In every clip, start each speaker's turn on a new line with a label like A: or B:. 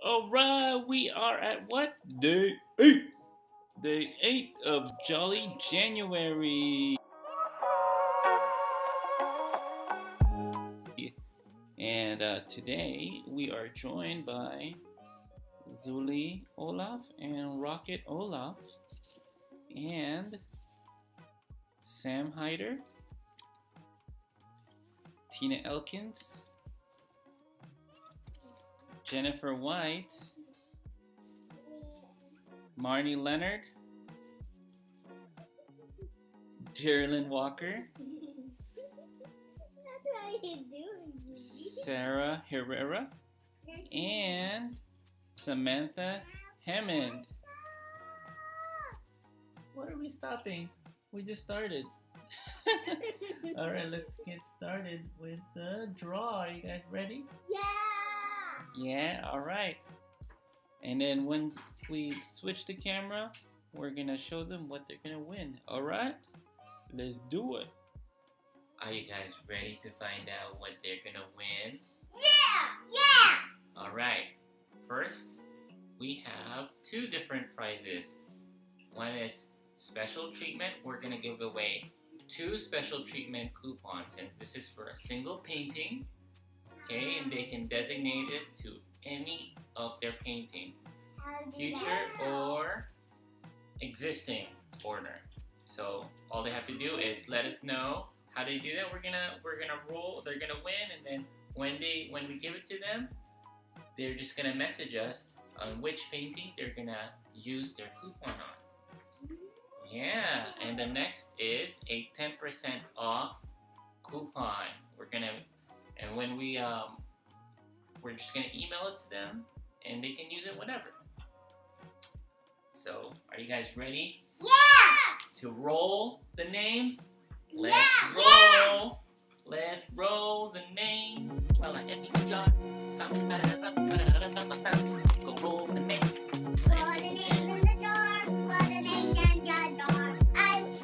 A: Alright, we are at what? Day 8! Day 8 of Jolly January. And today we are joined by Zuli Olaf and Rocket Olaf and Sam Hyder, Tina Elkins, Jennifer White, Marnie Leonard, Geraldine Walker, Sarah Herrera, and Samantha Hammond. What are we stopping? We just started. Alright, let's get started with the draw. Are you guys ready? Yeah, alright. And then when we switch the camera, we're gonna show them what they're gonna win. Alright? Let's do it. Are you guys ready to find out what they're gonna win? Yeah! Alright. First, we have two different prizes. One is special treatment. We're gonna give away 2 special treatment coupons, and this is for a single painting. Okay, and they can designate it to any of their painting, future or existing order. So all they have to do is let us know how do you do that. We're gonna roll. They're gonna win, and then when we give it to them, they're just gonna message us on which painting they're gonna use their coupon on. Yeah, and the next is a 10% off coupon. And when we're just gonna email it to them, and they can use it whenever. So, are you guys ready? Yeah! To roll the names? Let's roll! Let's roll the names. Well, I empty the jar. Go roll the names.
B: Roll the names in the jar. Roll the names in the jar.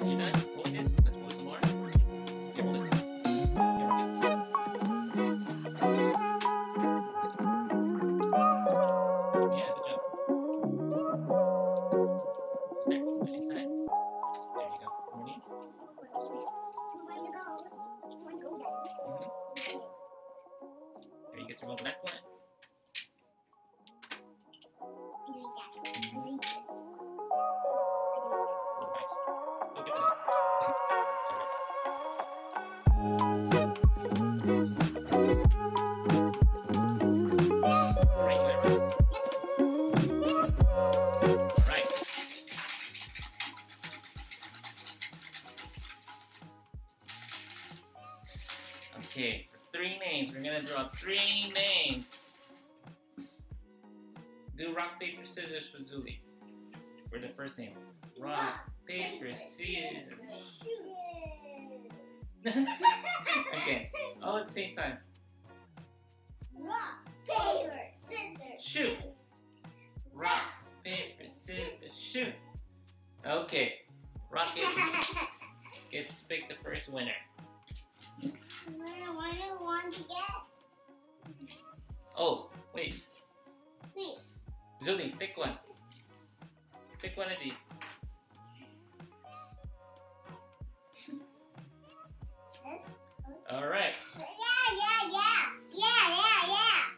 A: You done? Roll this. Let's roll some more. Here, roll this. Yeah, good job. There, put it inside. There you go. Ready? There, you get to roll the last one. Oh, nice. Go get that. Right, whatever. Right. Okay, for 3 names, we're gonna draw 3 names. Do rock, paper, scissors for Zuli. For the first name. Rock, paper, scissors. Okay, all at the same time.
B: Rock, paper, scissors,
A: Shoot. Rock, paper, scissors, shoot. Okay, Rocket gets to pick the first winner.
B: What do you want to get?
A: Oh, wait.
B: Wait.
A: Zuli, pick one. Pick one of these. Alright.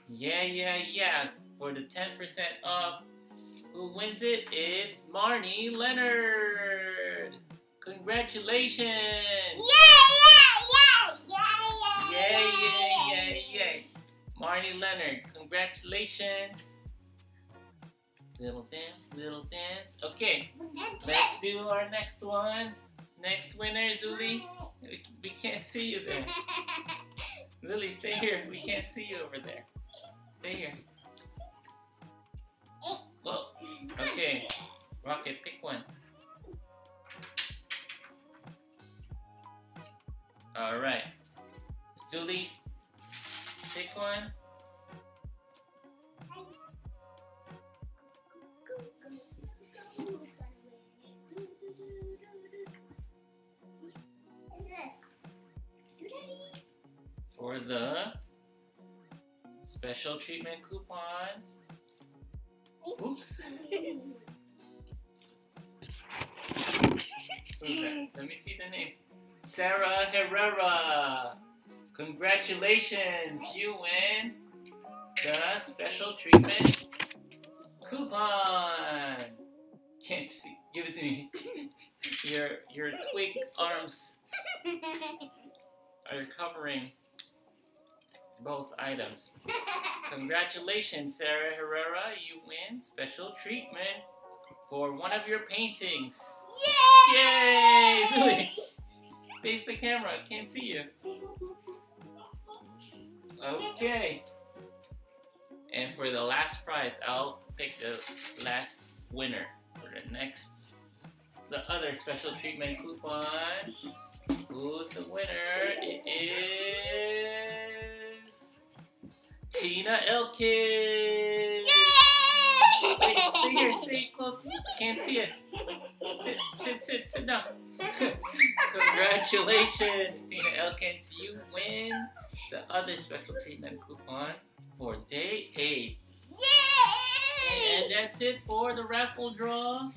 A: Yeah. For the 10% off, who wins it is Marnie Leonard. Congratulations. Yay. Marnie Leonard, congratulations. Little dance. Okay, let's do our next one. Next winner, Zuli. We can't see you there. Zuli, stay here. We can't see you over there. Stay here. Well, okay. Rocket, pick one. Alright. Zuli, pick one. For the special treatment coupon, Oops. Who's that? Let me see the name. Sarah Herrera. Congratulations, you win the special treatment coupon. Can't see. Give it to me. Your twig arms are covering both items. Congratulations, Sarah Herrera. You win special treatment for one of your paintings.
B: Yay!
A: Yay! Zoe, face the camera. I can't see you. Okay. And for the last prize, I'll pick the last winner for the other special treatment coupon. Who's the winner? It is Tina Elkins.
B: Yay!
A: Wait, stay here, stay close. Can't see it. Sit down. Congratulations, Tina Elkins. You win the other special treatment coupon for day 8.
B: Yay!
A: And that's it for the raffle draw.